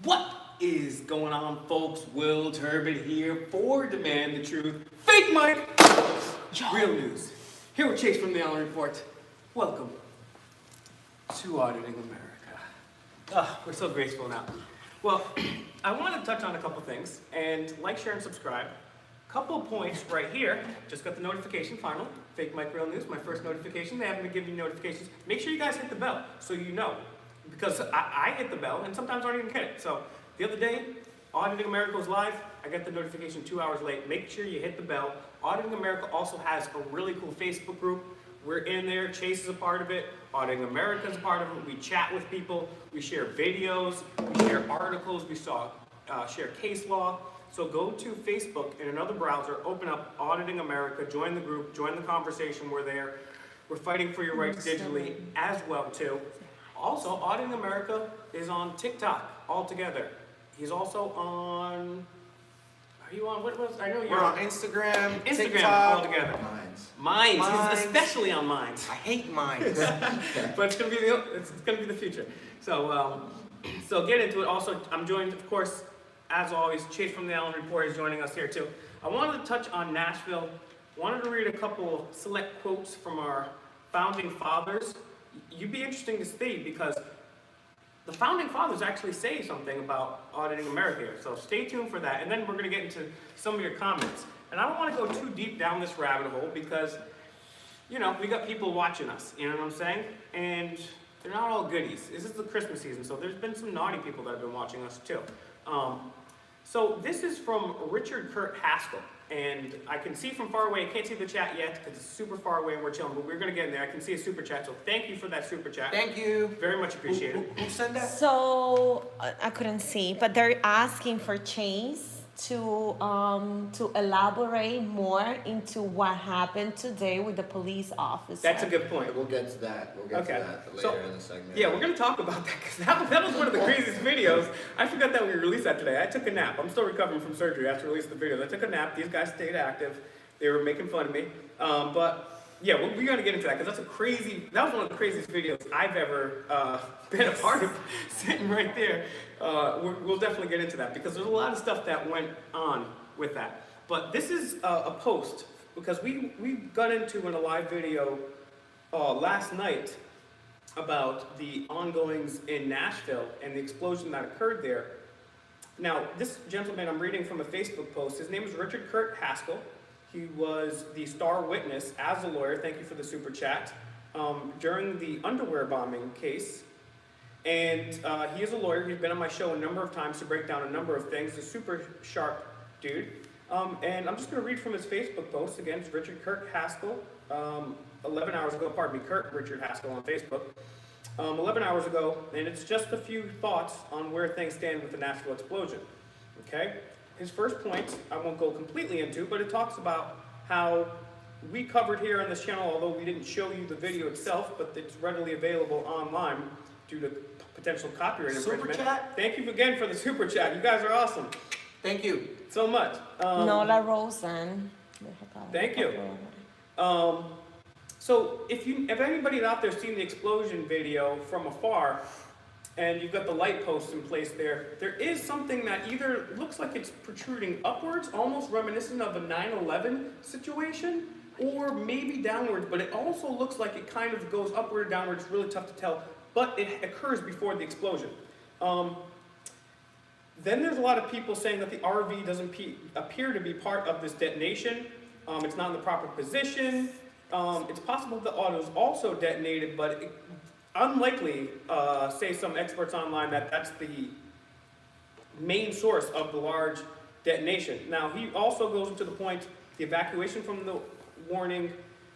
What is going on, folks? Will Turbid here for Demand the Truth. Fake Mike, real news. Here with Chase from the Allen Report. Welcome to Auditing America. We're so graceful now. Well, I want to touch on a couple things, and like, share, and subscribe. Couple of points right here. Just got the notification finally. Fake Mike Real News, my first notification. They haven't been giving you notifications. Make sure you guys hit the bell so you know. Because I hit the bell and sometimes I don't even get it. So the other day, Auditing America was live. I got the notification 2 hours late. Make sure you hit the bell. Auditing America also has a really cool Facebook group. We're in there. Chase is a part of it. Auditing America is a part of it. We chat with people. We share videos. We share articles. We share case law. So go to Facebook in another browser, open up Auditing America, join the group, join the conversation. We're there. We're fighting for your rights digitally as well too. Also, Auditing America is on TikTok altogether. He's also on. Are you on? What was? I know you're on Instagram. Instagram TikTok, altogether. Minds. He's especially on Minds. I hate Minds. But it's gonna be the future. So so get into it. Also, I'm joined, of course, as always. Chase from the Allen Report is joining us here too. I wanted to touch on Nashville. Wanted to read a couple select quotes from our founding fathers. You'd be interesting to see because the founding fathers actually say something about Auditing America here. So stay tuned for that. And then we're going to get into some of your comments. And I don't want to go too deep down this rabbit hole because, you know, we got people watching us. You know what I'm saying? And they're not all goodies. This is the Christmas season, so there's been some naughty people that have been watching us too. So this is from Richard Kurt Haskell. And I can see from far away, I can't see the chat yet because it's super far away and we're chilling, but we're going to get in there. I can see a super chat, so thank you for that super chat. Thank you. Very much appreciated. Who sent that? So I couldn't see, but they're asking for Chase to elaborate more into what happened today with the police officer. That's a good point. We'll get to that. We'll get to that later in the segment. Yeah, we're going to talk about that because that was one of the craziest videos. I forgot that we released that today. I took a nap. I'm still recovering from surgery after releasing the videos. I took a nap. These guys stayed active. They were making fun of me. But yeah, we're going to get into that because that was one of the craziest videos I've ever been a part of, sitting right there. We'll definitely get into that because there's a lot of stuff that went on with that. But this is a post because we got into in a live video last night about the ongoings in Nashville and the explosion that occurred there. Now, this gentleman I'm reading from a Facebook post, his name is Richard Kurt Haskell. He was the star witness as a lawyer, thank you for the super chat, during the underwear bombing case. And he is a lawyer. He's been on my show a number of times to break down a number of things. He's a super sharp dude. And I'm just going to read from his Facebook post. Again, it's Richard Kurt Haskell, 11 hours ago. Pardon me, Kurt Richard Haskell on Facebook. 11 hours ago, and it's just a few thoughts on where things stand with the Nashville explosion. Okay? His first point, I won't go completely into, but it talks about how we covered here on this channel, although we didn't show you the video itself, but it's readily available online due to potential copyright infringement. Super chat? Thank you again for the super chat. You guys are awesome. Thank you. So much. Nola Rosen. Thank you. So if anybody out there seen the explosion video from afar, and you've got the light posts in place there is something that either looks like it's protruding upwards, almost reminiscent of a 9/11 situation, or maybe downwards, but it also looks like it kind of goes upward or downward. It's really tough to tell, but it occurs before the explosion. Then there's a lot of people saying that the RV doesn't appear to be part of this detonation. It's not in the proper position. It's possible the auto is also detonated, but unlikely, say some experts online, that's the main source of the large detonation. Now, he also goes into the point, the evacuation from the warning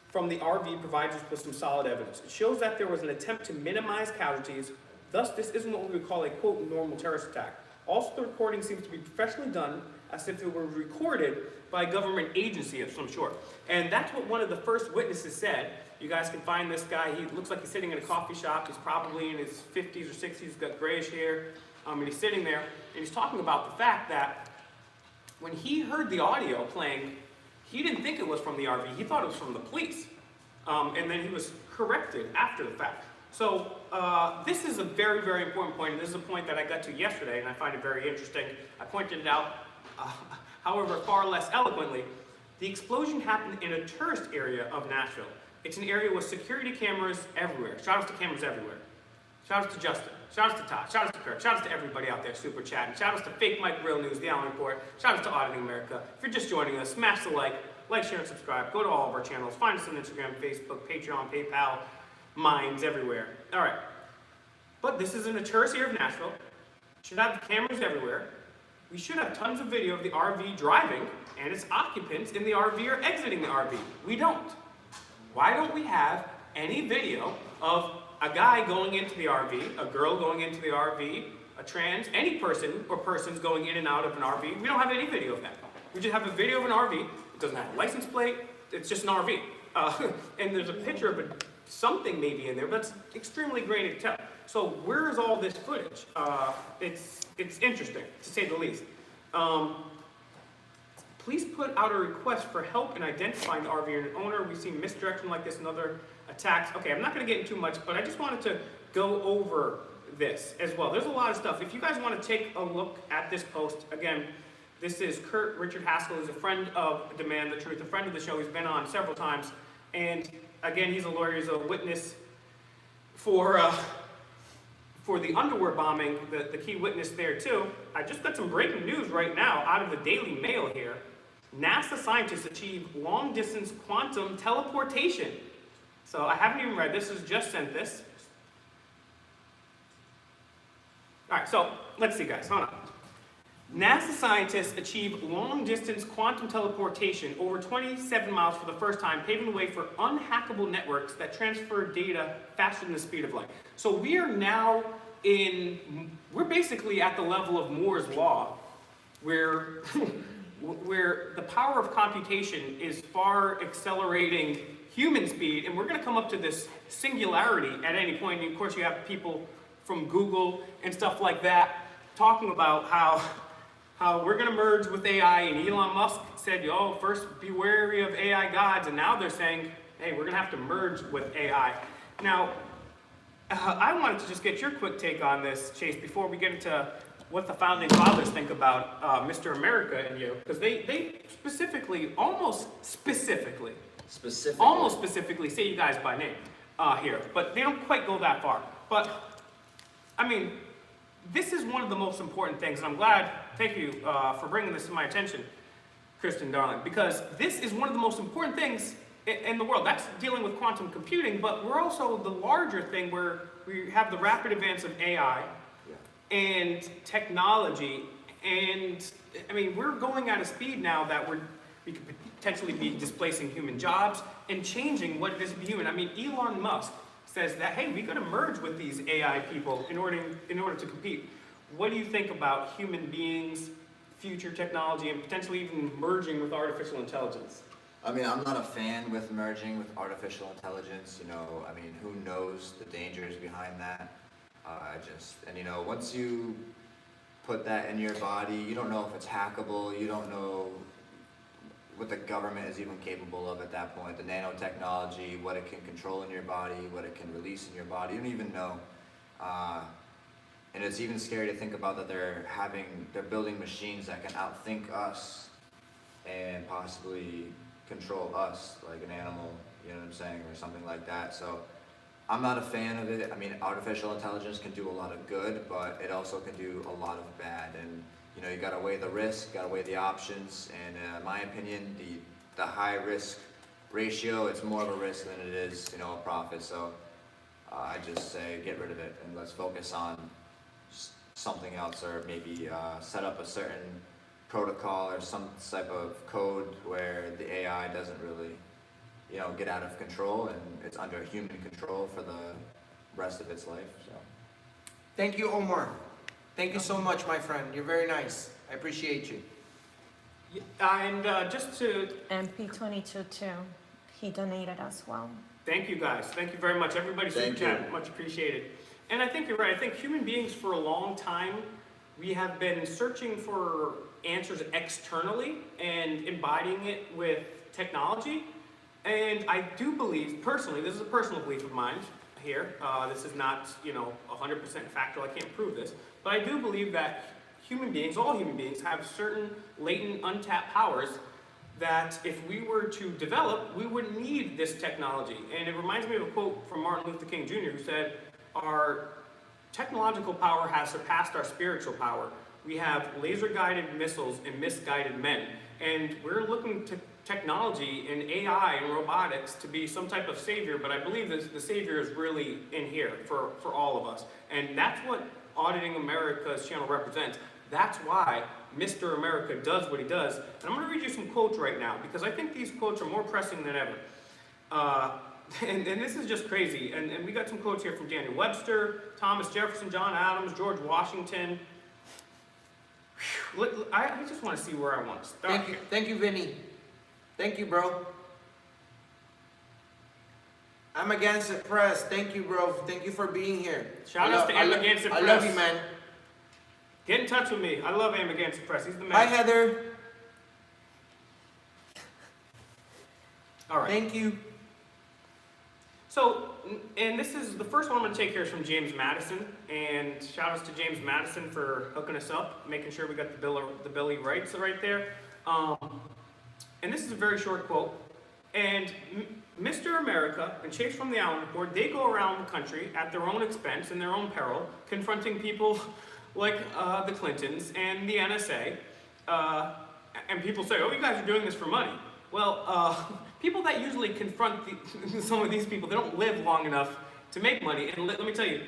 from the RV provides us with some solid evidence. It shows that there was an attempt to minimize casualties, thus this isn't what we would call a, quote, normal terrorist attack. Also, the recording seems to be professionally done, as if it were recorded by a government agency of some sort. And that's what one of the first witnesses said. You guys can find this guy. He looks like he's sitting in a coffee shop. He's probably in his 50s or 60s. He's got grayish hair. And he's sitting there, and he's talking about the fact that when he heard the audio playing, he didn't think it was from the RV. He thought it was from the police. And then he was corrected after the fact. So this is a very, very important point, and this is a point that I got to yesterday, and I find it very interesting. I pointed it out, however, far less eloquently. The explosion happened in a tourist area of Nashville. It's an area with security cameras everywhere. Shout outs to cameras everywhere. Shout outs to Justin. Shout outs to Todd. Shout outs to Kurt. Shout outs to everybody out there super chatting. Shout outs to Fake Mike Real News, The Allen Report. Shout outs to Auditing America. If you're just joining us, smash the like, share, and subscribe. Go to all of our channels. Find us on Instagram, Facebook, Patreon, PayPal, Minds, everywhere. All right. But this is in a tourist area of Nashville. Should have cameras everywhere. We should have tons of video of the RV driving and its occupants in the RV or exiting the RV. We don't. Why don't we have any video of a guy going into the RV, a girl going into the RV, a trans, any person or persons going in and out of an RV? We don't have any video of that. We just have a video of an RV. It doesn't have a license plate. It's just an RV. And there's a picture of something maybe in there, but it's extremely grainy to tell. So where is all this footage? It's interesting, to say the least. Please put out a request for help in identifying the RV and owner. We've seen misdirection like this and other attacks. Okay, I'm not going to get into too much, but I just wanted to go over this as well. There's a lot of stuff. If you guys want to take a look at this post, again, this is Kurt Richard Haskell, who's a friend of Demand the Truth, a friend of the show. He's been on several times. And again, he's a lawyer. He's a witness for the underwear bombing, the key witness there too. I just got some breaking news right now out of the Daily Mail here. NASA scientists achieve long-distance quantum teleportation. So I haven't even read this, just sent this. All right, so let's see guys, hold on. NASA scientists achieve long-distance quantum teleportation over 27 miles for the first time, paving the way for unhackable networks that transfer data faster than the speed of light. So we are now we're basically at the level of Moore's Law, where the power of computation is far accelerating human speed, and we're going to come up to this singularity at any point. And of course, you have people from Google and stuff like that talking about how we're going to merge with AI, and Elon Musk said, first be wary of AI gods, and now they're saying, hey, we're going to have to merge with AI. Now, I wanted to just get your quick take on this, Chase, before we get into what the founding fathers think about Mr. America and you, because they almost specifically say you guys by name here, but they don't quite go that far. But, I mean, this is one of the most important things, and I'm glad, thank you for bringing this to my attention, Kristen, darling, because this is one of the most important things in the world. That's dealing with quantum computing, but we're also the larger thing where we have the rapid advance of AI and technology, and I mean, we're going at a speed now that we could potentially be displacing human jobs and changing what it is to be human. I mean, Elon Musk says that, hey, we got to merge with these AI people in order to compete. What do you think about human beings, future technology, and potentially even merging with artificial intelligence? I mean, I'm not a fan with merging with artificial intelligence. I mean, who knows the dangers behind that? Once you put that in your body, you don't know if it's hackable. You don't know what the government is even capable of at that point. The nanotechnology, what it can control in your body, what it can release in your body. You don't even know. And it's even scary to think about that they're building machines that can outthink us and possibly control us like an animal, you know what I'm saying, or something like that. So I'm not a fan of it. I mean, artificial intelligence can do a lot of good, but it also can do a lot of bad. And you gotta weigh the risk, gotta weigh the options. And in my opinion, the high risk ratio, it's more of a risk than it is, a profit. So I just say get rid of it and let's focus on something else, or maybe set up a certain protocol or some type of code where the AI doesn't really, get out of control and it's under human control for the rest of its life. So, thank you, Omar. Thank you so much, my friend. You're very nice. I appreciate you. And just to MP22 too, he donated as well. Thank you guys. Thank you very much. Everybody super chat, much appreciated. And I think you're right. I think human beings for a long time, we have been searching for answers externally and embodying it with technology. And I do believe, personally, this is a personal belief of mine, here. This is not, 100% factual. I can't prove this. But I do believe that human beings, all human beings, have certain latent, untapped powers that if we were to develop, we wouldn't need this technology. And it reminds me of a quote from Martin Luther King Jr., who said, our technological power has surpassed our spiritual power. We have laser-guided missiles and misguided men. And we're looking to technology and AI and robotics to be some type of savior, but I believe that the savior is really in here for all of us. And that's what Auditing America's channel represents. That's why Mr. America does what he does. And I'm going to read you some quotes right now, because I think these quotes are more pressing than ever. And this is just crazy. And we got some quotes here from Daniel Webster, Thomas Jefferson, John Adams, George Washington. I just want to see where I want to start. Thank you, Vinny. Thank you, bro. I'm Against It Press. Thank you, bro. Thank you for being here. Shout out to M Against It Press. I love you, man. Get in touch with me. I love M Against It Press. He's the man. Hi, Heather. All right. Thank you. So, and this is the first one I'm going to take here is from James Madison, and shout outs to James Madison for hooking us up, making sure we got the Bill of Rights right there. And this is a very short quote. And Mr. America and Chase from the Allen Report, they go around the country at their own expense and their own peril, confronting people like the Clintons and the NSA. And people say, oh, you guys are doing this for money. Well, people that usually confront some of these people, they don't live long enough to make money. And let me tell you,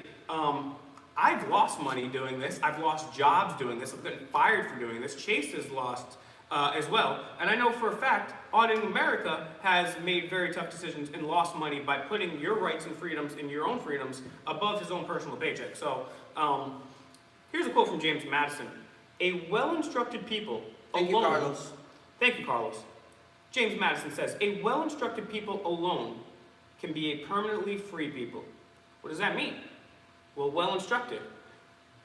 I've lost money doing this. I've lost jobs doing this. I've gotten fired for doing this. Chase has lost as well. And I know for a fact, Auditing America has made very tough decisions and lost money by putting your rights and freedoms and your own freedoms above his own personal paycheck. So here's a quote from James Madison. A well-instructed people Thank you, Carlos. Thank you, Carlos. James Madison says, a well-instructed people alone can be a permanently free people. What does that mean? Well, well-instructed.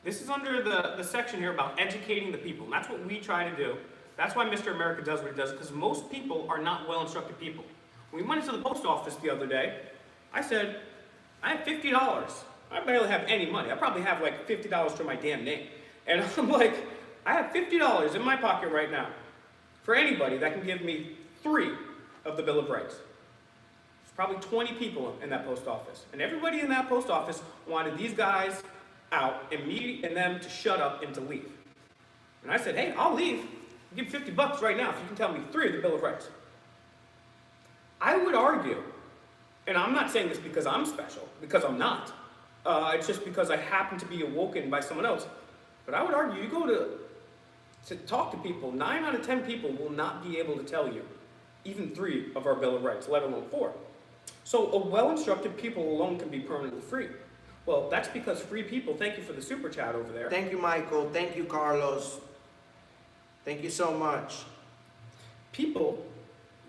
This is under the section here about educating the people. And that's what we try to do. That's why Mr. America does what he does, because most people are not well-instructed people. When we went into the post office the other day, I said, I have $50. I barely have any money. I probably have like $50 to my damn name. And I'm like, I have $50 in my pocket right now for anybody that can give me 3 of the Bill of Rights. There's probably 20 people in that post office. And everybody in that post office wanted these guys out and me and them to shut up and to leave. And I said, hey, I'll leave. I'll give $50 right now if you can tell me 3 of the Bill of Rights. I would argue, and I'm not saying this because I'm special, because I'm not. It's just because I happen to be awoken by someone else. But I would argue, you go to talk to people, 9 out of 10 people will not be able to tell you even 3 of our Bill of Rights, let alone 4. So a well-instructed people alone can be permanently free. Well, that's because free people, thank you for the super chat over there. Thank you, Michael. Thank you, Carlos. Thank you so much. People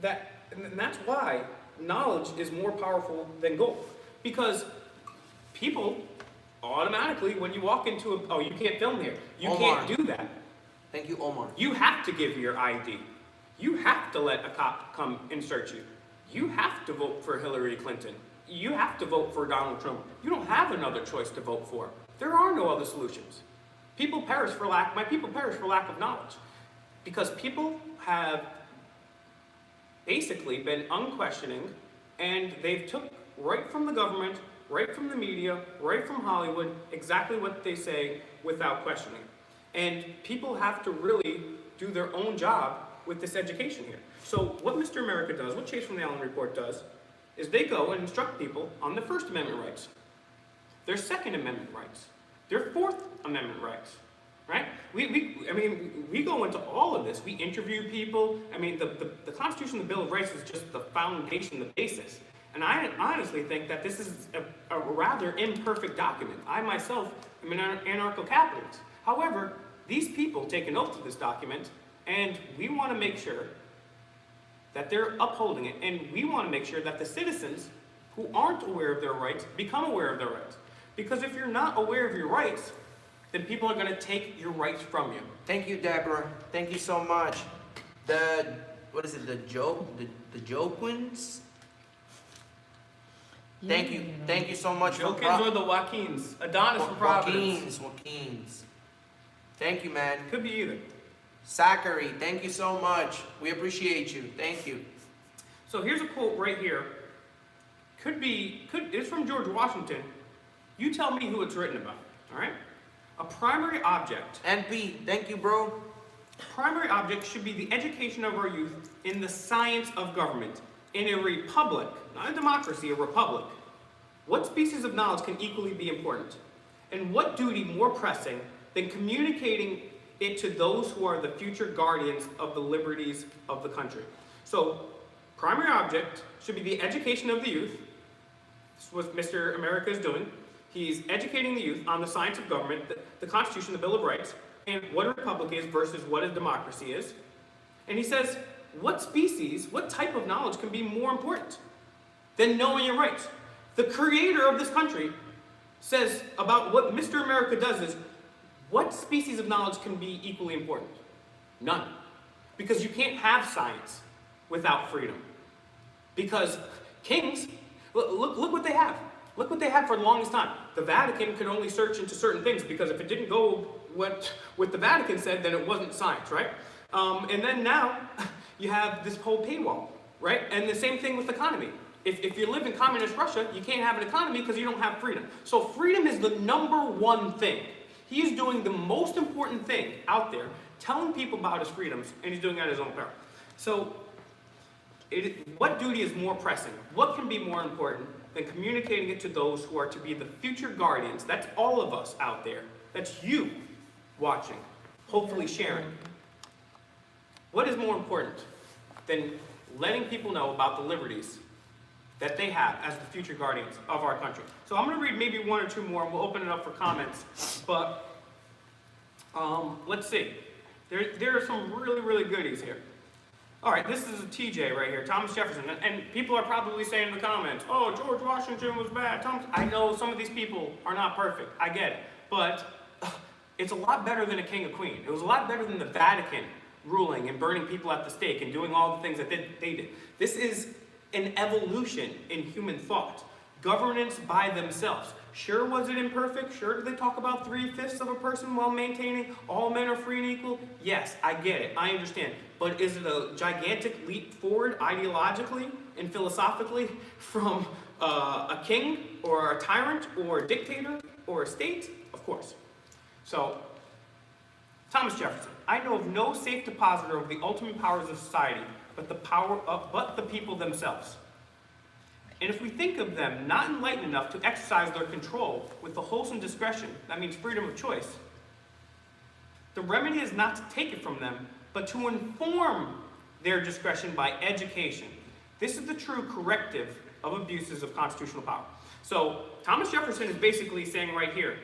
and that's why knowledge is more powerful than gold. Because people automatically, when you walk into oh, you can't film here. You Omar. can't do that. Thank you, Omar. You have to give your ID. You have to let a cop come and search you. You have to vote for Hillary Clinton. You have to vote for Donald Trump. You don't have another choice to vote for. There are no other solutions. My people perish for lack of knowledge. Because people have basically been unquestioning, and they've took right from the government, right from the media, right from Hollywood, exactly what they say without questioning. And people have to really do their own job with this education here. So what Mr. America does, what Chase from the Allen Report does, is they go and instruct people on their First Amendment rights, their Second Amendment rights, their Fourth Amendment rights, right? We go into all of this. We interview people. I mean, the Constitution, the Bill of Rights is just the foundation, the basis. And I honestly think that this is a rather imperfect document. I myself am an anarcho-capitalist. However, these people take an oath to this document, and we want to make sure that they're upholding it, and we want to make sure that the citizens who aren't aware of their rights become aware of their rights. Because if you're not aware of your rights, then people are going to take your rights from you. Thank you, Deborah. Thank you so much. The Joquins? Thank you so much for Jokins or the Joaquins? Adonis from Providence. Joaquins. Thank you, man. Could be either. Zachary, thank you so much. We appreciate you. Thank you. So here's a quote right here. It's from George Washington. You tell me who it's written about, all right? A primary object. NP, thank you, bro. Primary object should be the education of our youth in the science of government. In a republic, not a democracy, a republic, what species of knowledge can equally be important? And what duty more pressing than communicating it to those who are the future guardians of the liberties of the country? So, primary object should be the education of the youth. This is what Mr. America is doing. He's educating the youth on the science of government, the Constitution, the Bill of Rights, and what a republic is versus what a democracy is. And he says, what species, what type of knowledge can be more important than knowing your rights? The creator of this country says about what Mr. America does is, what species of knowledge can be equally important? None. Because you can't have science without freedom. Because kings, look what they have. Look what they had for the longest time. The Vatican could only search into certain things because if it didn't go what the Vatican said, then it wasn't science, right? And then now you have this whole paywall, right? And the same thing with economy. If you live in communist Russia, you can't have an economy because you don't have freedom. So freedom is the number one thing. He is doing the most important thing out there, telling people about his freedoms, and he's doing it at his own peril. So what duty is more pressing? What can be more important than communicating it to those who are to be the future guardians? That's all of us out there. That's you watching, hopefully sharing. What is more important than letting people know about the liberties that they have as the future guardians of our country? So I'm going to read maybe one or two more, and we'll open it up for comments. But let's see. There are some really, really goodies here. All right, this is a TJ right here, Thomas Jefferson. And people are probably saying in the comments, oh, George Washington was bad. I know some of these people are not perfect. I get it. But it's a lot better than a king or queen. It was a lot better than the Vatican ruling and burning people at the stake and doing all the things that they did. This is an evolution in human thought. Governance by themselves. Sure, was it imperfect? Sure, did they talk about 3/5 of a person while maintaining all men are free and equal? Yes, I get it. I understand. But is it a gigantic leap forward ideologically and philosophically from a king or a tyrant or a dictator or a state? Of course. So, Thomas Jefferson. I know of no safe depositor of the ultimate powers of society but the people themselves. And if we think of them not enlightened enough to exercise their control with the wholesome discretion, that means freedom of choice, the remedy is not to take it from them, but to inform their discretion by education. This is the true corrective of abuses of constitutional power. So Thomas Jefferson is basically saying right here,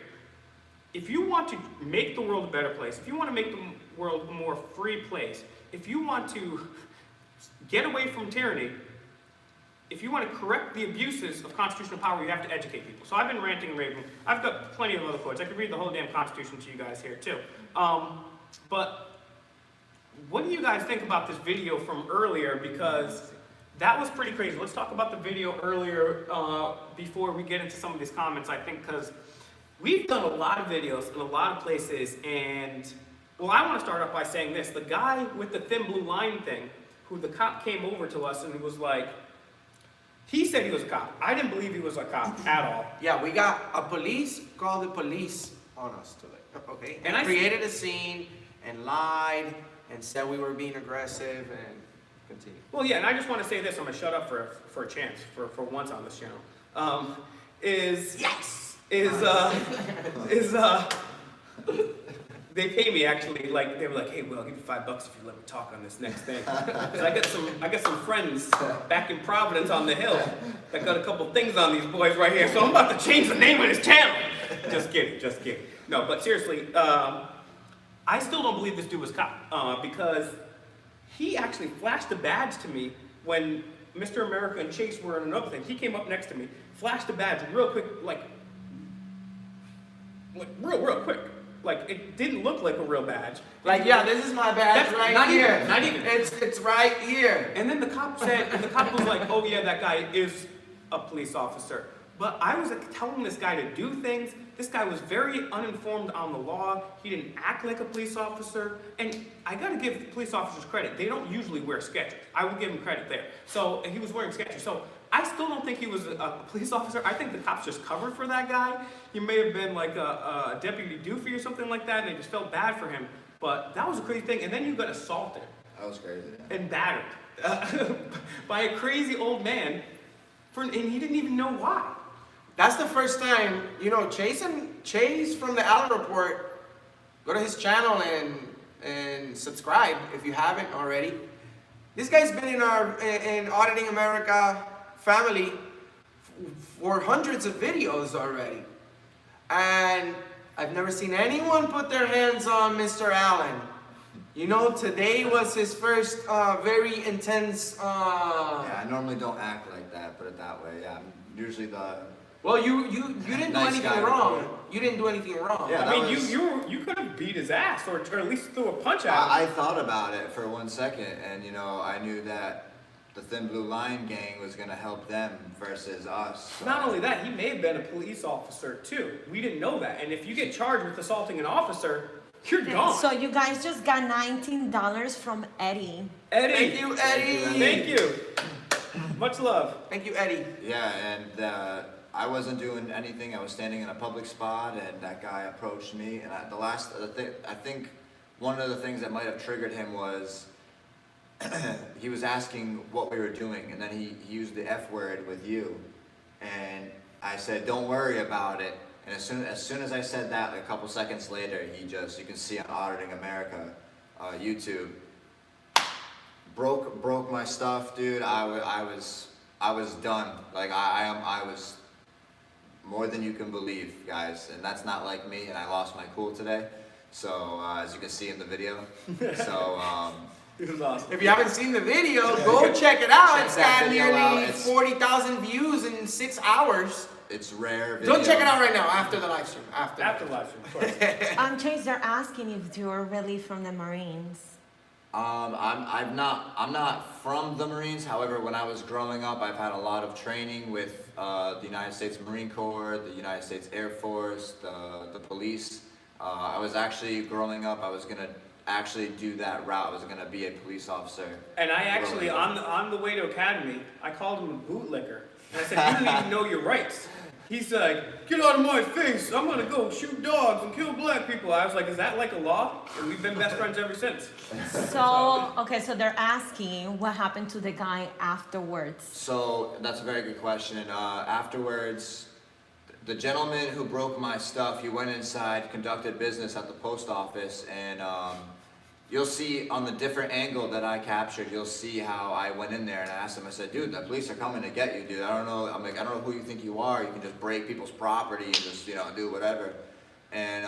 if you want to make the world a better place, if you want to make the world a more free place, if you want to get away from tyranny, if you want to correct the abuses of constitutional power, you have to educate people. So I've been ranting and raving. I've got plenty of other quotes. I could read the whole damn Constitution to you guys here too. But what do you guys think about this video from earlier? Because that was pretty crazy. Let's talk about the video earlier before we get into some of these comments, I think, because we've done a lot of videos in a lot of places, and, well, I want to start off by saying this. The guy with the thin blue line thing, who the cop came over to us and he was like, he said he was a cop. I didn't believe he was a cop at all. Yeah, we got a police called the police on us today, okay? And I created a scene and lied and said we were being aggressive and continue. Well, yeah, and I just want to say this. I'm going to shut up for a chance, for once on this channel. They pay me actually, like, they were like, hey, Will, I'll give you $5 if you let me talk on this next thing. Because I got some friends back in Providence on the hill that got a couple things on these boys right here, so I'm about to change the name of this channel. Just kidding. No, but seriously, I still don't believe this dude was cop, because he actually flashed a badge to me when Mr. America and Chase were in another thing. He came up next to me, flashed a badge real quick, like real quick. Like, it didn't look like a real badge. Like, yeah, this is my badge right here. Not even. It's right here. And then the cop was like, oh yeah, that guy is a police officer. But I was telling this guy to do things. This guy was very uninformed on the law. He didn't act like a police officer. And I gotta give police officers credit. They don't usually wear Skechers. I will give him credit there. So, and he was wearing Skechers. So I still don't think he was a police officer. I think the cops just covered for that guy. He may have been like a deputy doofy or something like that, and they just felt bad for him. But that was a crazy thing. And then you got assaulted. That was crazy. And battered by a crazy old man, and he didn't even know why. That's the first time, Chase from the Allen Report, go to his channel and subscribe if you haven't already. This guy's been in Auditing America family for hundreds of videos already. And I've never seen anyone put their hands on Mr. Allen. Today was his first very intense... Yeah, I normally don't act like that, put it that way. Yeah, I'm usually the... Well, you didn't do Nice anything guy. wrong. You didn't do anything wrong. Yeah. I mean, was- you could have beat his ass or at least threw a punch at him. I thought about it for 1 second, and I knew that the Thin Blue Line gang was gonna help them versus us. So. Not only that, he may have been a police officer too. We didn't know that. And if you get charged with assaulting an officer, you're gone. So you guys just got $19 from Eddie. Eddie, Thank you, Eddie. Thank you. Much love. Thank you, Eddie. Yeah, and I wasn't doing anything. I was standing in a public spot, and that guy approached me. And I think one of the things that might have triggered him was he was asking what we were doing, and then he used the F word with you, and I said, "Don't worry about it." And as soon as I said that, like a couple seconds later, you can see on Auditing America, YouTube, broke my stuff, dude. I was done. Like I was more than you can believe, guys. And that's not like me. And I lost my cool today. So as you can see in the video. So It was awesome. If you haven't seen the video, go check it out. Check It's that got video out. nearly It's- 40,000 views in 6 hours. it's rare. Video. Go check it out right now after the live stream. After the live stream, of course. Chase, they're asking if you're really from the Marines. I'm not from the Marines. However, when I was growing up, I've had a lot of training with the United States Marine Corps, the United States Air Force, the police. I was actually growing up. I was gonna actually do that route. I was gonna be a police officer. And I actually, on the way to academy, I called him a bootlicker. And I said, "You don't even know your rights." He's like, "Get out of my face. I'm gonna go shoot dogs and kill black people." I was like, "Is that like a law?" And we've been best friends ever since. So they're asking what happened to the guy afterwards. So that's a very good question. And afterwards, the gentleman who broke my stuff, he went inside, conducted business at the post office, and you'll see on the different angle that I captured, you'll see how I went in there and I asked him, I said, "Dude, the police are coming to get you, dude. I don't know." I'm like, "I don't know who you think you are. You can just break people's property and just, do whatever." And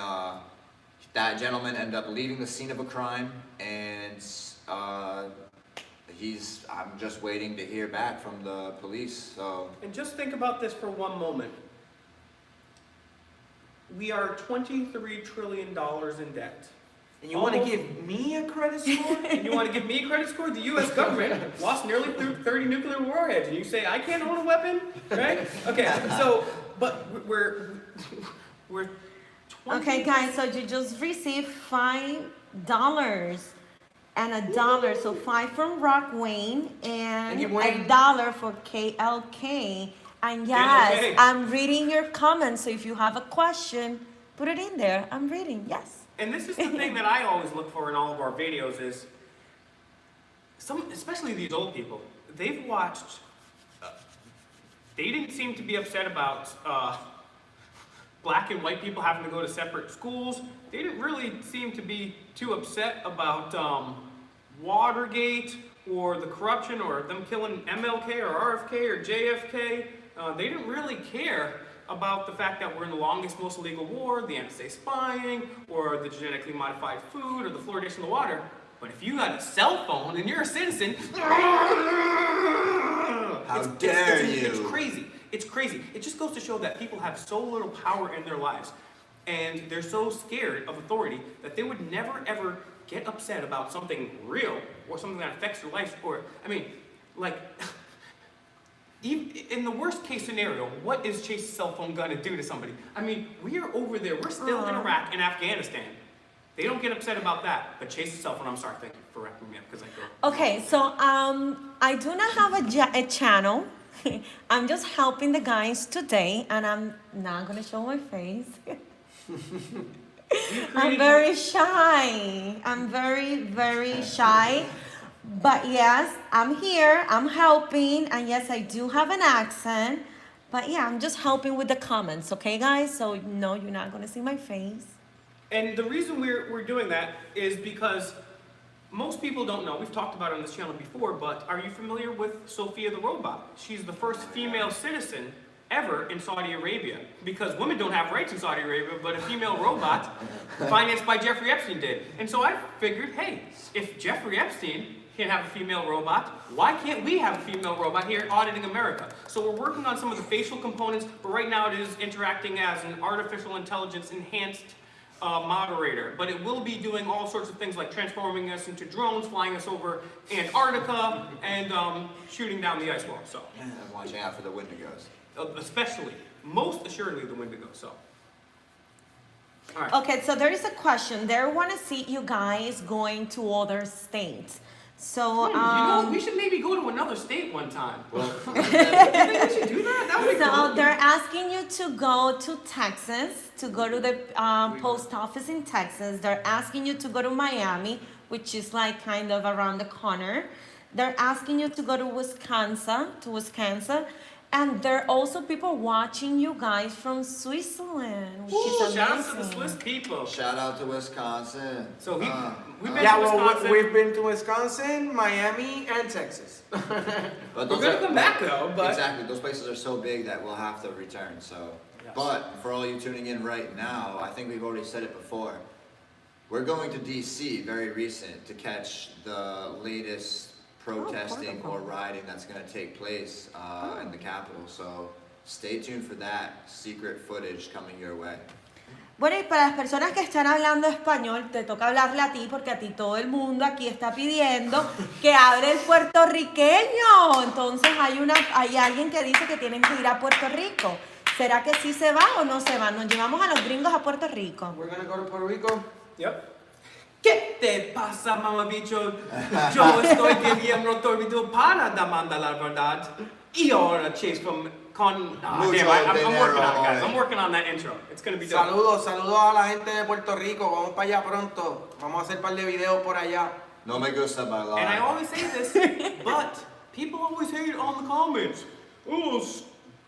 that gentleman ended up leaving the scene of a crime, and I'm just waiting to hear back from the police. So And just think about this for one moment. We are $23 trillion in debt. And you want to give me a credit score? And you want to give me a credit score? The U.S. government lost nearly 30 nuclear warheads, and you say I can't own a weapon, right? Okay, so but we're 20. Okay, guys, so you just received $5 and $1. So 5 from Rock Wayne and Thank you, Wayne. $1 for KLK. And yes, KLK. I'm reading your comments. So if you have a question, put it in there. I'm reading. Yes. And this is the thing that I always look for in all of our videos is especially these old people, they've watched, they didn't seem to be upset about black and white people having to go to separate schools. They didn't really seem to be too upset about Watergate or the corruption or them killing MLK or RFK or JFK. They didn't really care about the fact that we're in the longest, most illegal war, the NSA spying, or the genetically modified food, or the fluoridation of the water. But if you got a cell phone and you're a citizen, how dare you? It's crazy. It's crazy. It just goes to show that people have so little power in their lives, and they're so scared of authority that they would never ever get upset about something real or something that affects their life. Or I mean, like. even in the worst case scenario, what is Chase's cell phone gonna do to somebody? I mean, we are over there. We're still in Iraq and Afghanistan. They don't get upset about that. But Chase's cell phone, I'm sorry, thank you for wrapping me up because I go. Okay, so I do not have a channel. I'm just helping the guys today, and I'm not gonna show my face. I'm very shy. I'm very, very shy. But yes, I'm here. I'm helping, and yes, I do have an accent. But yeah, I'm just helping with the comments, okay, guys? So no, you're not gonna see my face. And the reason we're doing that is because most people don't know, we've talked about it on this channel before, but are you familiar with Sophia the robot? She's the first female citizen ever in Saudi Arabia. Because women don't have rights in Saudi Arabia, but a female robot financed by Jeffrey Epstein did. And so I figured, hey, if Jeffrey Epstein can have a female robot, why can't we have a female robot here at Auditing America? So we're working on some of the facial components, but right now it is interacting as an artificial intelligence enhanced moderator, but it will be doing all sorts of things like transforming us into drones, flying us over Antarctica, and shooting down the ice wall. So, I'm watching out for the Wendigos. Especially, most assuredly, the Wendigo. So, all right. Okay, so there is a question. They want to see you guys going to other states. So, you know, we should maybe go to another state one time. Well, You think we should do that? That would be so cool. they're asking you to go to Texas, to go to the post office in Texas. They're asking you to go to Miami, which is like kind of around the corner. They're asking you to go to Wisconsin, and there are also people watching you guys from Switzerland, which is amazing. Shout out to the Swiss people. shout out to Wisconsin. So we've been Yeah, to well, Wisconsin. we've been to Wisconsin, Miami, and Texas. But We're those gonna are- come back though, but Exactly, those places are so big that we'll have to return, so. Yes. But for all you tuning in right now, I think we've already said it before. We're going to DC, very recent, to catch the latest protesting or wonderful. rioting that's gonna take place in the Capitol. So stay tuned for that secret footage coming your way. Bueno, y para las personas que están hablando español, te toca hablarle a ti porque a ti todo el mundo aquí está pidiendo que hable el puertorriqueño. Entonces hay alguien que dice que tienen que ir a Puerto Rico. ¿Será que sí se va o no se va? Nos llevamos a los gringos a Puerto Rico. We're gonna go to Puerto Rico. yep. ¿Qué te pasa, mamabicho? Yo estoy viviendo todo para demandar la verdad. Y ahora Chase from con. Mucho I'm dinero, working on it, guys. hombre. I'm working on that intro. It's gonna be dope. Saludos a la gente de Puerto Rico. Vamos para allá pronto. Vamos a hacer un par de videos por allá. No me gusta bailar. And I always say this, but people always hate on the comments. Oh,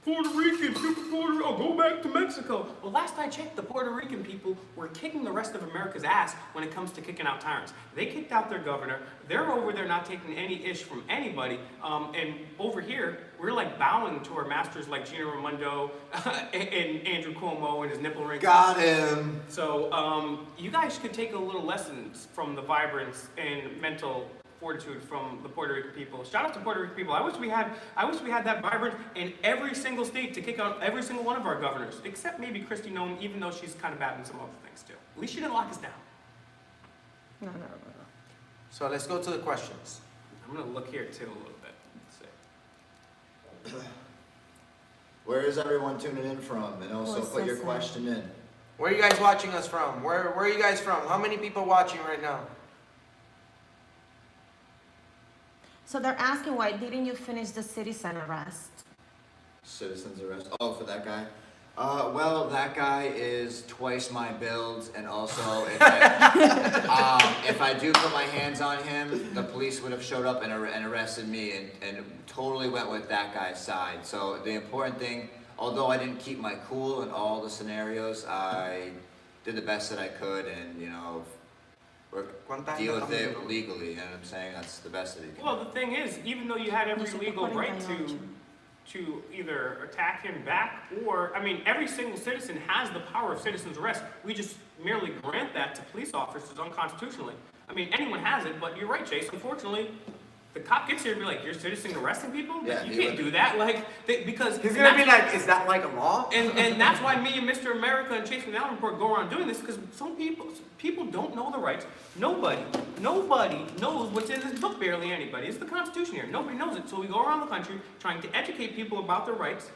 Puerto Rican, super Puerto Rican, oh, go back to Mexico. Well, last I checked, the Puerto Rican people were kicking the rest of America's ass when it comes to kicking out tyrants. They kicked out their governor. They're over there not taking any ish from anybody. And over here, we're like bowing to our masters like Gina Raimondo and Andrew Cuomo and his nipple ring. Got him. So you guys could take a little lessons from the vibrance and mental fortitude from the Puerto Rican people. Shout out to Puerto Rican people. I wish we had that vibrance in every single state to kick out every single one of our governors, except maybe Kristi Noem, even though she's kind of bad in some other things too. At least she didn't lock us down. No. So let's go to the questions. I'm gonna look here too a little bit. Let's see. Where is everyone tuning in from? And also What's put your this, question in. Where are you guys watching us from? Where are you guys from? How many people watching right now? So they're asking, why didn't you finish the citizen arrest? Citizens arrest. Oh, for that guy? Well, that guy is twice my build, and also if I do put my hands on him, the police would have showed up and arrested me, and totally went with that guy's side. So the important thing, although I didn't keep my cool in all the scenarios, I did the best that I could, and deal with it legally. You know what I'm saying? That's the best that he can. Well, the thing is, even though you had every legal right to either attack him back or, I mean, every single citizen has the power of citizen's arrest. We just merely grant that to police officers unconstitutionally. I mean, anyone has it, but you're right, Chase. Unfortunately, the cop gets here and be like, you're citizen arresting people? Yeah, you he can't would. do that. Like, because He's gonna be like, is that like a law? and that's why me and Mr. America and Chase from the Allen Report go around doing this, because some people don't know the rights. Nobody knows what's in this book, barely anybody. It's the Constitution here. Nobody knows it. So we go around the country trying to educate people about their rights.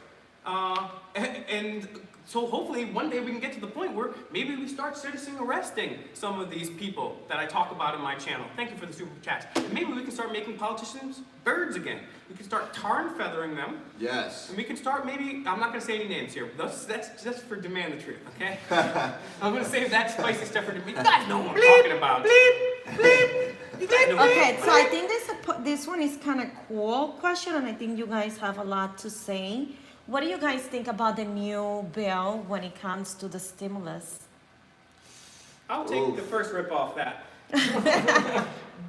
And so hopefully one day we can get to the point where maybe we start citizen arresting some of these people that I talk about in my channel. Thank you for the super chats. And maybe we can start making politicians birds again. We can start tar and feathering them. Yes. And we can start maybe, I'm not going to say any names here. That's just for Demand the Truth, okay? I'm going to save that spicy stuff for you guys know what I'm talking about. Bleep, bleep. You guys know what I'm Okay, talking so I about. think this one is kind of cool question, and I think you guys have a lot to say. What do you guys think about the new bill when it comes to the stimulus? I'll take the first rip off that.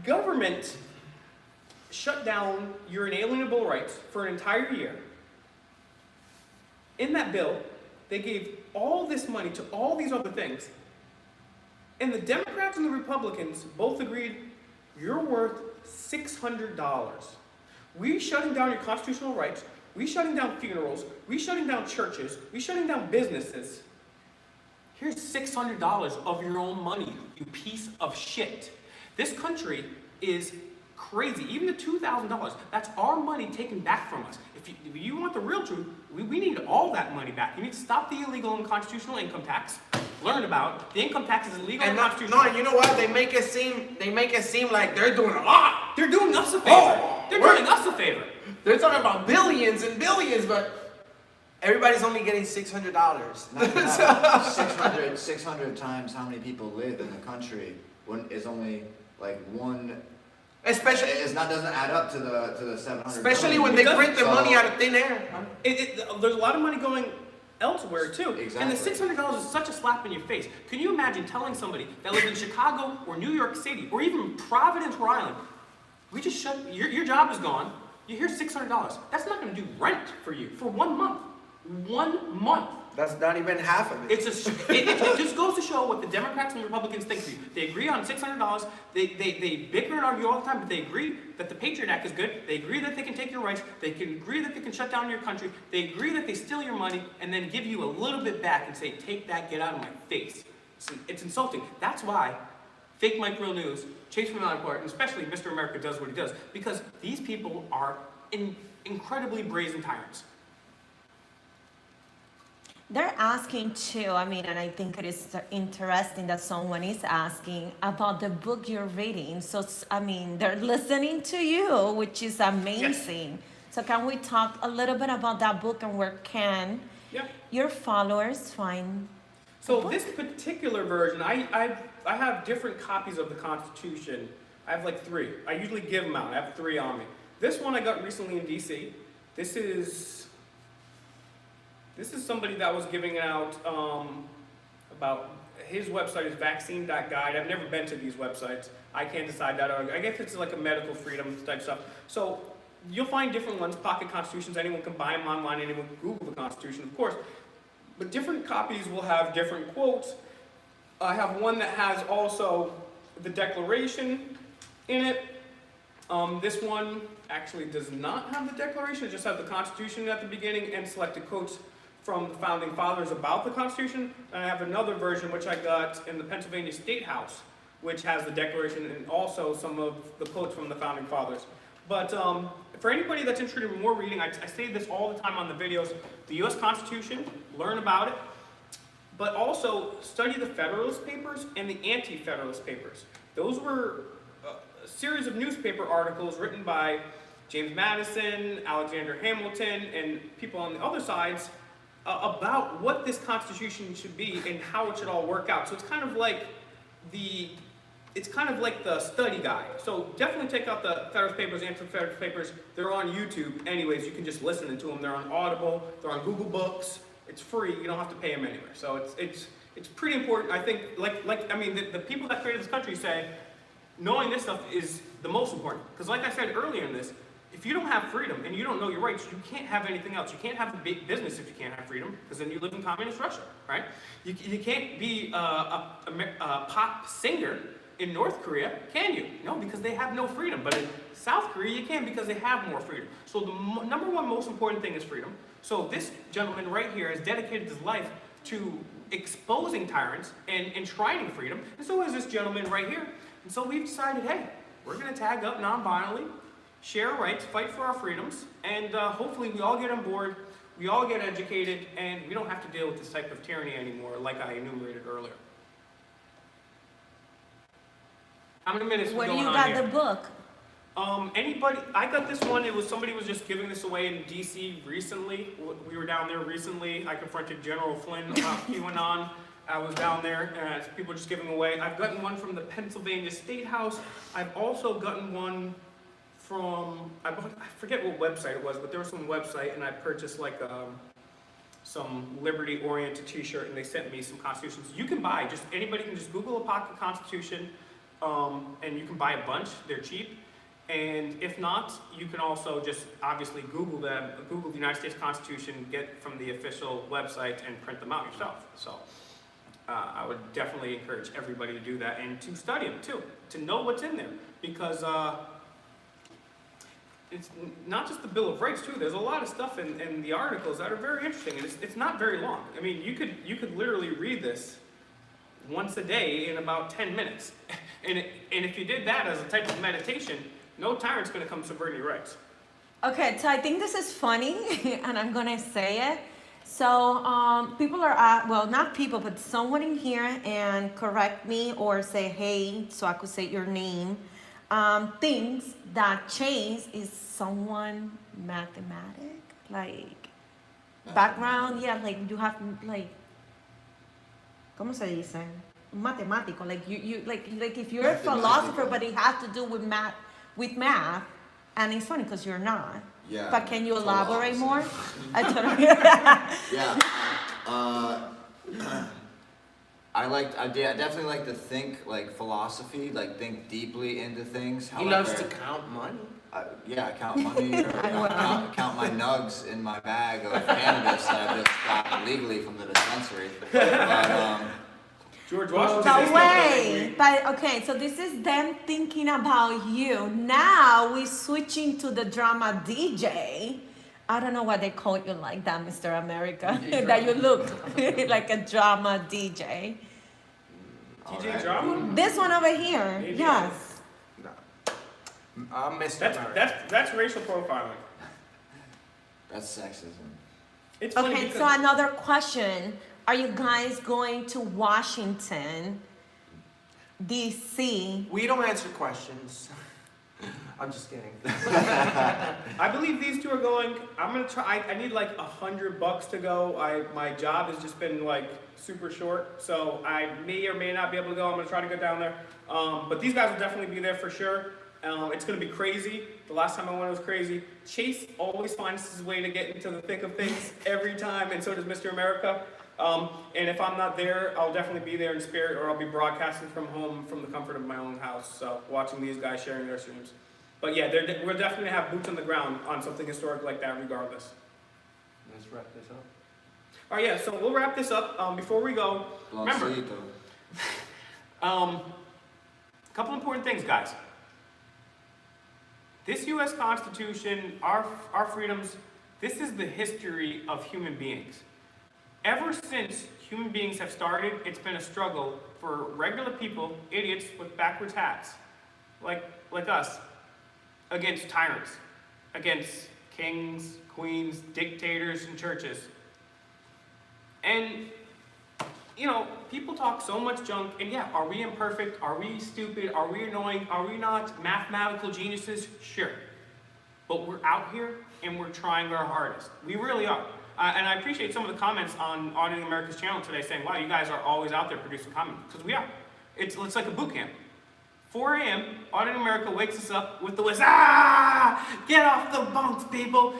Government shut down your inalienable rights for an entire year. In that bill, they gave all this money to all these other things. And the Democrats and the Republicans both agreed, you're worth $600. We shutting down your constitutional rights, we shutting down funerals, we shutting down churches, we shutting down businesses. Here's $600 of your own money, you piece of shit. This country is crazy. Even the $2,000, that's our money taken back from us. If you want the real truth, we need all that money back. You need to stop the illegal and unconstitutional income tax. Learn about the income tax is illegal and unconstitutional. No, you know what? They make it seem like they're doing a lot. They're doing us a favor. They're doing us a favor. They're talking about billions and billions, but everybody's only getting $600. Not 600 times how many people live in the country is only like one. Especially, Doesn't add up to the 700. especially when they print the money out of thin air. There's a lot of money going elsewhere too. Exactly. And the $600 is such a slap in your face. Can you imagine telling somebody that lives in Chicago or New York City or even Providence, Rhode Island, we just shut, your job is gone, you hear $600. That's not going to do rent for you for 1 month. 1 month. That's not even half of it. It just goes to show what the Democrats and the Republicans think of you. They agree on $600. They bicker and argue all the time, but they agree that the Patriot Act is good. They agree that they can take your rights. They can agree that they can shut down your country. They agree that they steal your money and then give you a little bit back and say, take that, get out of my face. It's insulting. That's why fake Mike Real News, Chase from the Allen Report, and especially Mr. America does what he does, because these people are incredibly brazen tyrants. They're asking too, I mean, and I think it is interesting that someone is asking about the book you're reading. So, I mean, they're listening to you, which is amazing. Yes. So can we talk a little bit about that book and where can your followers find So this particular version, I have different copies of the Constitution. I have like 3. I usually give them out. I have 3 on me. This one I got recently in DC. This is somebody that was giving it out about, his website is vaccine.guide. I've never been to these websites. I can't decide that. I guess it's like a medical freedom type stuff. So you'll find different ones, pocket constitutions. Anyone can buy them online. Anyone can Google the Constitution, of course. But different copies will have different quotes. I have one that has also the Declaration in it. This one actually does not have the Declaration. It just has the Constitution at the beginning and selected quotes from the Founding Fathers about the Constitution. And I have another version which I got in the Pennsylvania State House, which has the Declaration and also some of the quotes from the Founding Fathers. But for anybody that's interested in more reading, I say this all the time on the videos, the U.S. Constitution, learn about it, but also study the Federalist Papers and the Anti-Federalist Papers. Those were a series of newspaper articles written by James Madison, Alexander Hamilton, and people on the other sides about what this Constitution should be and how it should all work out. So it's kind of like the study guide. So definitely take out the Federalist Papers, Anti-Federalist Papers. They're on YouTube anyways. You can just listen to them. They're on Audible. They're on Google Books. It's free. You don't have to pay them anywhere. So it's pretty important. I think the people that created this country say knowing this stuff is the most important. Because like I said earlier in this, if you don't have freedom and you don't know your rights, you can't have anything else. You can't have a big business if you can't have freedom, because then you live in communist Russia, right? You can't be a pop singer in North Korea, can you? No, because they have no freedom. But in South Korea, you can because they have more freedom. So the number one most important thing is freedom. So this gentleman right here has dedicated his life to exposing tyrants and enshrining freedom. And so is this gentleman right here. And so we've decided, hey, we're going to tag up non-violently, share our rights, fight for our freedoms, and hopefully we all get on board, we all get educated, and we don't have to deal with this type of tyranny anymore like I enumerated earlier. How many minutes Where we do going you on got here? the book? Anybody, I got this one, somebody was just giving this away in DC recently. We were down there recently. I confronted General Flynn about QAnon. I was down there, people just giving away. I've gotten one from the Pennsylvania State House. I've also gotten one from, I forget what website it was, but there was some website and I purchased like some liberty-oriented t-shirt and they sent me some constitutions. You can buy, anybody can just Google a pocket constitution and you can buy a bunch, they're cheap. And if not, you can also just obviously Google them, Google the United States Constitution, get from the official website and print them out yourself. So I would definitely encourage everybody to do that and to study them too, to know what's in there. Because it's not just the Bill of Rights too, there's a lot of stuff in the articles that are very interesting and it's not very long. I mean, you could literally read this once a day in about 10 minutes. And if you did that as a type of meditation, no tyrant's going to come subvert your rights. Okay, so I think this is funny, and I'm gonna say it. So people are, well, not people, but someone in here, and correct me or say, hey, so I could say your name, thinks that Chase is someone mathematic, like background, yeah, like you have, like, ¿cómo se dice? Matemático, like you like if you're a philosopher, but it has to do with math, and it's funny because you're not. Yeah. But can you total elaborate opposite. more? I don't know. Yeah. I definitely like to think like philosophy, like think deeply into things. He loves to count money. Yeah, count money or count my nugs in my bag of cannabis that I just got legally from the dispensary. But, George Washington. But wait, but okay, so this is them thinking about you. Now we're switching to the drama DJ. I don't know why they call you like that, Mr. America. That you look like a drama DJ. DJ Drama? This one over here, Maybe. yes. No. I'm Mr. America. That's racial profiling. that's sexism. It's funny Okay, because so another question. Are you guys going to Washington, D.C.? We don't answer questions. I'm just kidding. I believe these two are going. I'm gonna try. I need like $100 to go. My job has just been like super short, so I may or may not be able to go. I'm gonna try to go down there. But these guys will definitely be there for sure. It's gonna be crazy. The last time I went, it was crazy. Chase always finds his way to get into the thick of things every time, and so does Mr. America. And if I'm not there, I'll definitely be there in spirit, or I'll be broadcasting from home from the comfort of my own house, so watching these guys sharing their streams. But yeah, we're definitely gonna have boots on the ground on something historic like that regardless. Let's wrap this up. All right, yeah, so we'll wrap this up. Before we go, remember, a couple important things, guys. This U.S. Constitution, our freedoms, this is the history of human beings. Ever since human beings have started, it's been a struggle for regular people, idiots with backwards hats, like us, against tyrants, against kings, queens, dictators, and churches. And, you know, people talk so much junk, and yeah, are we imperfect? Are we stupid? Are we annoying? Are we not mathematical geniuses? Sure. But we're out here, and we're trying our hardest. We really are. And I appreciate some of the comments on Auditing America's channel today saying, wow, you guys are always out there producing comments. Because we are. It's like a boot camp. 4 a.m., Auditing America wakes us up with the list, get off the bunks, people.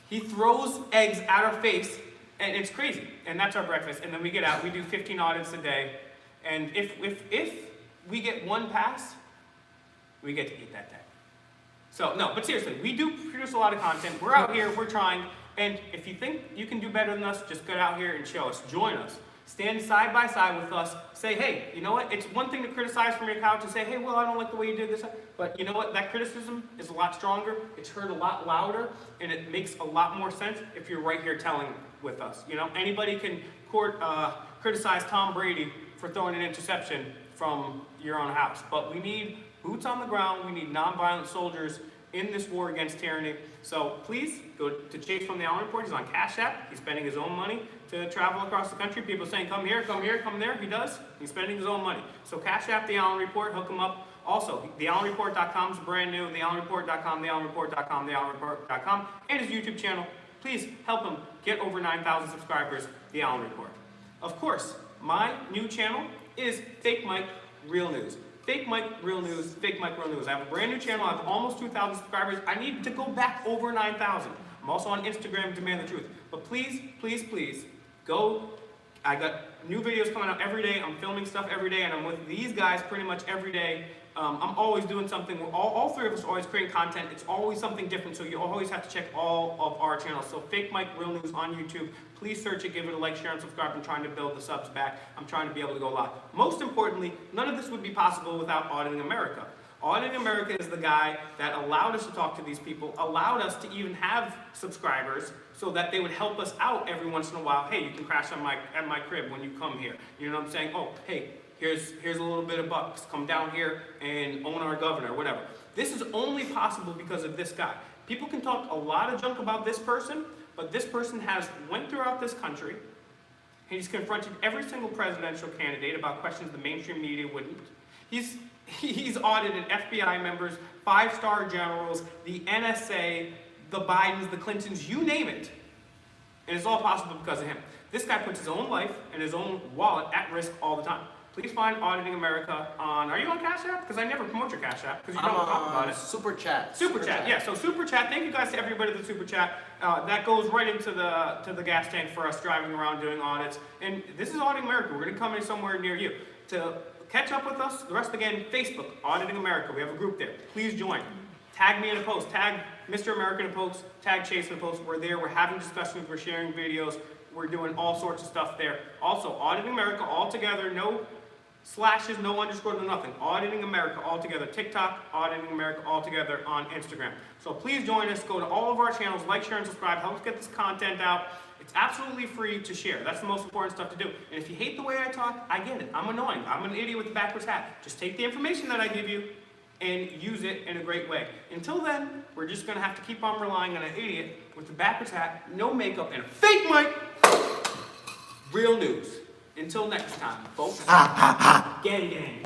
He throws eggs at our face, and it's crazy. And that's our breakfast. And then we get out, we do 15 audits a day. And if we get one pass, we get to eat that day. So, no, but seriously, we do produce a lot of content. We're out here, we're trying, and if you think you can do better than us, just get out here and show us. Join us. Stand side by side with us. Say, hey, you know what? It's one thing to criticize from your couch and say, hey, well, I don't like the way you did this. But you know what? That criticism is a lot stronger. It's heard a lot louder, and it makes a lot more sense if you're right here telling with us. You know, anybody can criticize Tom Brady for throwing an interception from your own house. But we need boots on the ground. We need nonviolent soldiers in this war against tyranny. So please go to Chase from the Allen Report. He's on Cash App. He's spending his own money to travel across the country. People saying, come here, come here, come there. He does. He's spending his own money. So Cash App the Allen Report. Hook him up. Also, theallenreport.com is brand new. Theallenreport.com, theallenreport.com, theallenreport.com, and his YouTube channel. Please help him get over 9,000 subscribers, The Allen Report. Of course, my new channel is Fake Mike Real News. Fake Mike Real News, Fake Mike Real News. I have a brand new channel. I have almost 2,000 subscribers. I need to go back over 9,000. I'm also on Instagram, Demand the Truth. But please, please, please, go. I got new videos coming out every day. I'm filming stuff every day, and I'm with these guys pretty much every day. I'm always doing something. All three of us are always creating content. It's always something different, so you always have to check all of our channels. So Fake Mike Real News on YouTube. Please search it, give it a like, share, and subscribe. I'm trying to build the subs back. I'm trying to be able to go live. Most importantly, none of this would be possible without Auditing America. Auditing America is the guy that allowed us to talk to these people, allowed us to even have subscribers so that they would help us out every once in a while. Hey, you can crash at my crib when you come here. You know what I'm saying? Oh, hey, here's a little bit of bucks. Come down here and own our governor, whatever. This is only possible because of this guy. People can talk a lot of junk about this person, but this person has went throughout this country. He's confronted every single presidential candidate about questions the mainstream media wouldn't. He's audited FBI members, 5-star generals, the NSA, the Bidens, the Clintons, you name it. And it's all possible because of him. This guy puts his own life and his own wallet at risk all the time. Please find Auditing America on, are you on Cash App? Because I never promote your Cash App, because you don't talk about it. Super Chat. Super Chat, yeah, so Super Chat, thank you guys to everybody that Super Chat. That goes right into the gas tank for us driving around doing audits. And this is Auditing America, we're gonna come in somewhere near you. To catch up with us, the rest again, Facebook, Auditing America, we have a group there. Please join. Tag me in a post, tag Mr. America in a post, tag Chase in a post. We're there, we're having discussions, we're sharing videos, we're doing all sorts of stuff there. Also, Auditing America all together, no slashes, no underscores, no nothing. Auditing America all together. TikTok, Auditing America all together on Instagram. So please join us. Go to all of our channels, like, share, and subscribe. Help us get this content out. It's absolutely free to share. That's the most important stuff to do. And if you hate the way I talk, I get it. I'm annoying. I'm an idiot with a backwards hat. Just take the information that I give you and use it in a great way. Until then, we're just going to have to keep on relying on an idiot with a backwards hat, no makeup, and a fake mic. Real news. Until next time, folks. Gang, gang.